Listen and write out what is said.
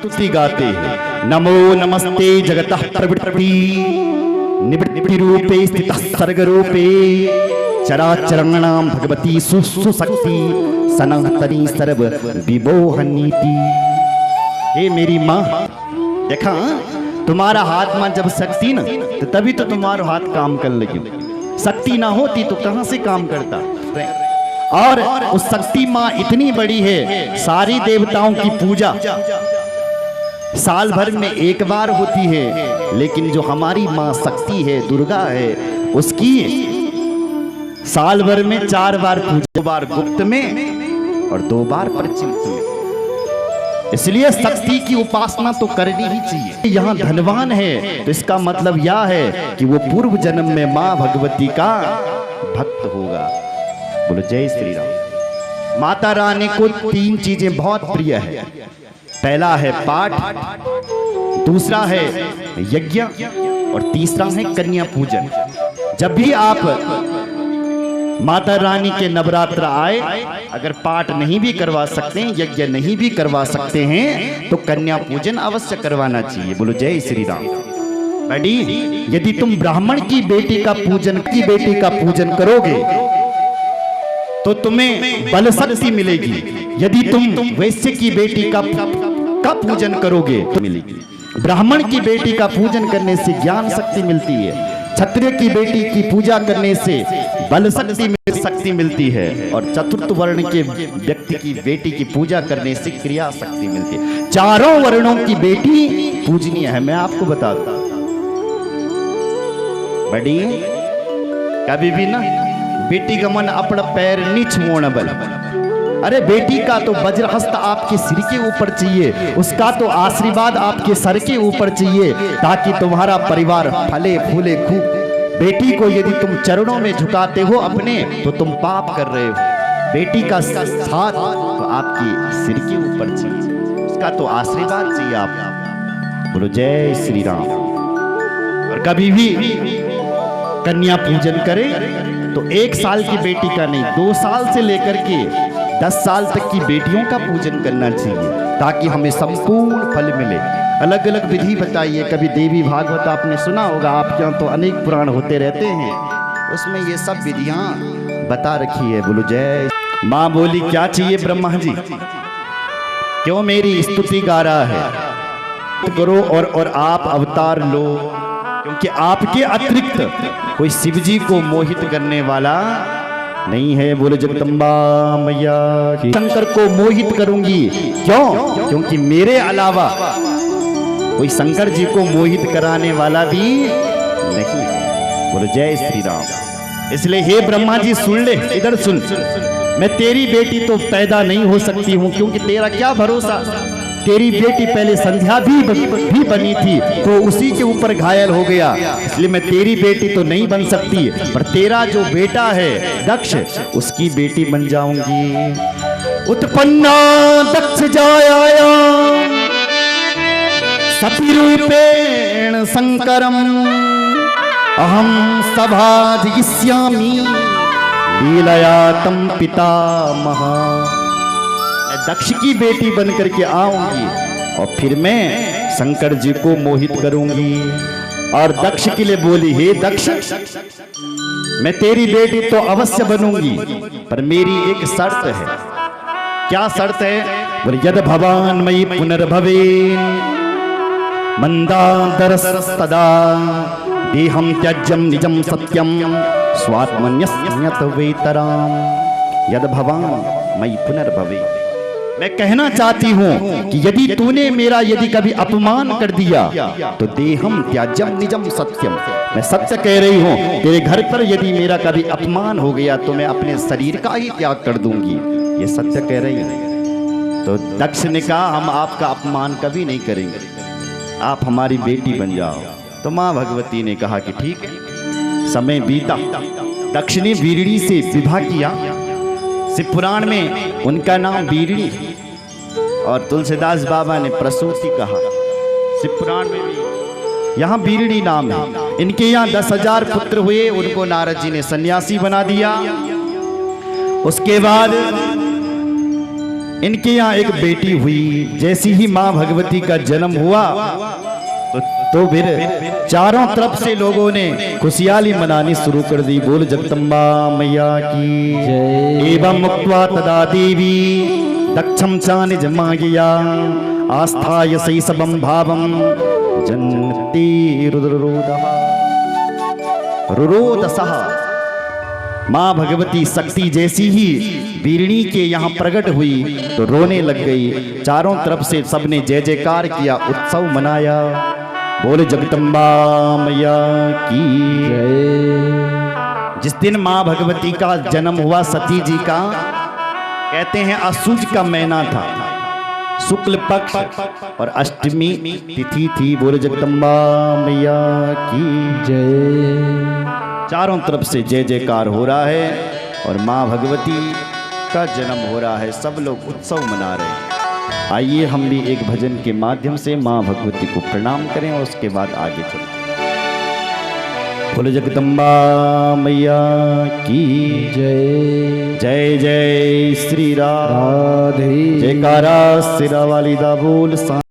स्तुति गाते हैं। नमो नमस्ते जगतः प्रवृत्ति निवृत्ति रूपे स्थितः सर्ग रूपे चराचराणां भगवती सुशक्ति सनातनी सर्व विमोहनीति। हे मेरी माँ, देखा तुम्हारा हाथ में जब शक्ति न तो तभी तो तुम्हारा हाथ काम कर लगी। शक्ति ना होती तो कहां से काम करता। और उस शक्ति माँ इतनी बड़ी है, सारी देवताओं की पूजा साल भर में एक बार होती है, लेकिन जो हमारी माँ शक्ति है, दुर्गा है, उसकी साल भर में 4 बार पूजा, 2 बार गुप्त में और 2 बार प्रचलित में। इसलिए शक्ति की उपासना तो करनी ही चाहिए। यहाँ धनवान है तो इसका मतलब यह है कि वो पूर्व जन्म में माँ भगवती का भक्त होगा। बोलो जय श्री राम। माता रानी को 3 चीजें बहुत प्रिय है। पहला है पाठ, दूसरा है यज्ञ और तीसरा है कन्या पूजन। जब भी आप माता रानी के नवरात्र आए, अगर पाठ नहीं भी करवा सकते हैं, यज्ञ नहीं भी करवा सकते हैं, तो कन्या पूजन अवश्य करवाना चाहिए। बोलो जय श्री राम। बेटी, यदि तुम ब्राह्मण की बेटी का पूजन करोगे तो तुम्हें बल शक्ति मिलेगी। यदि तुम वैश्य की बेटी का पूजन करोगे तो मिलेगी। ब्राह्मण की बेटी का पूजन करने से ज्ञान शक्ति मिलती है। क्षत्रिय की बेटी की पूजा करने से बल शक्ति मिलती है। और चतुर्थ वर्ण के व्यक्ति की बेटी की पूजा करने से क्रिया शक्ति मिलती है। चारों वर्णों की बेटी पूजनीय है। मैं आपको बता दूं, बड़ी कभी भी ना बेटी का मन अपना पैर नहीं छुओना बल। अरे बेटी का तो वज्रहस्त आपके सिर के ऊपर चाहिए, उसका तो आशीर्वाद आपके सर के ऊपर चाहिए, ताकि तुम्हारा परिवार फले फूले खूब। बेटी को यदि तुम चरणों में झुकाते हो अपने, तो तुम पाप कर रहे हो। बेटी का साथ तो आपके सिर के ऊपर चाहिए, उसका तो आशीर्वाद चाहिए आप। बोलो जय श्री राम। और कभी भी कन्या पूजन करें तो 1 साल की बेटी का नहीं, 2 साल से लेकर के 10 साल तक की बेटियों का पूजन करना चाहिए, ताकि हमें संपूर्ण फल मिले। अलग अलग विधि बताइए। कभी देवी भागवत आपने सुना होगा, आपके यहाँ तो अनेक पुराण होते रहते हैं, उसमें ये सब विधियां बता रखी है। बोलो जय। माँ बोली क्या चाहिए ब्रह्मा जी, क्यों मेरी स्तुति गा रहा है? करो और आप अवतार लो, क्योंकि आपके अतिरिक्त कोई शिव जी को मोहित करने वाला नहीं है। बोले जगदम्बा मैया की। शंकर को मोहित करूंगी, क्यों? क्योंकि मेरे अलावा कोई शंकर जी को मोहित कराने वाला भी नहीं है। बोले जय श्री राम। इसलिए हे ब्रह्मा जी सुन ले, इधर सुन। मैं तेरी बेटी तो पैदा नहीं हो सकती हूँ, क्योंकि तेरा क्या भरोसा। तेरी बेटी पहले संध्या भी बनी थी तो उसी के ऊपर घायल हो गया, इसलिए मैं तेरी बेटी तो नहीं बन सकती, पर तेरा जो बेटा है दक्ष, उसकी बेटी बन जाऊंगी। उत्पन्ना दक्ष जाया सती रूपेण शंकरम अहम सभाधयिष्यामि लीलया तम पितामह। दक्ष की बेटी बन करके आऊंगी और फिर मैं शंकर जी को मोहित करूंगी। और दक्ष के लिए बोली, हे दक्ष, मैं तेरी बेटी तो अवश्य बनूंगी, पर मेरी एक शर्त है। क्या शर्त है? बोले यद भवान मयि पुनर्भवेन मंदादरस्तदा देहम त्यज्यम निजम सत्यम स्वात्मन्यस्यत वेतराम। यद भवान मयि पुनर्भवेन। मैं कहना चाहती हूँ कि यदि तूने मेरा यदि कभी अपमान कर दिया तो देहम त्याज्यम निजम सत्यम, मैं सत्य कह रही हूँ, तेरे घर पर यदि मेरा कभी अपमान हो गया तो मैं अपने शरीर का ही त्याग कर दूंगी। ये सत्य कह रही है। तो दक्ष ने कहा हम आपका अपमान कभी नहीं करेंगे, आप हमारी बेटी बन जाओ। तो माँ भगवती ने कहा कि ठीक है। समय बीता, दक्ष ने वीरणी से विवाह किया। शिव पुराण में उनका नाम वीरणी और तुलसीदास बाबा ने प्रसूति कहा। शिव पुराण में भी यहाँ वीरणी नाम है। इनके यहाँ 10,000 पुत्र हुए, उनको नारद जी ने सन्यासी बना दिया। उसके बाद इनके यहाँ एक बेटी हुई। जैसी ही माँ भगवती का जन्म हुआ तो फिर चारों तरफ से लोगों ने खुशहाली मनानी शुरू कर दी। बोल जगदम्बा मैया की जय। एवं मुक्त्वा तदा देवी दक्षम च निजमायया आस्थाय शैशवं भावं जन्ति रुरोदसः। माँ भगवती शक्ति जैसी ही वीरणी के यहाँ प्रकट हुई तो रोने लग गई। चारों तरफ से सबने जय जयकार किया, उत्सव मनाया। बोले जगदम्बा मैया की जय। जिस दिन माँ भगवती का जन्म हुआ सती जी का, कहते हैं असुज का महीना था, शुक्ल पक्ष और अष्टमी तिथि थी। बोले जगदम्बा मैया की जय। चारों तरफ से जय जयकार हो रहा है और माँ भगवती का जन्म हो रहा है, सब लोग उत्सव मना रहे हैं। आइए हम भी एक भजन के माध्यम से माँ भगवती को प्रणाम करें और उसके बाद आगे चलते। बोले जगदम्बा मैया की जय। जय जय श्री राधे। जयकारा सिरा वाली दा बोल।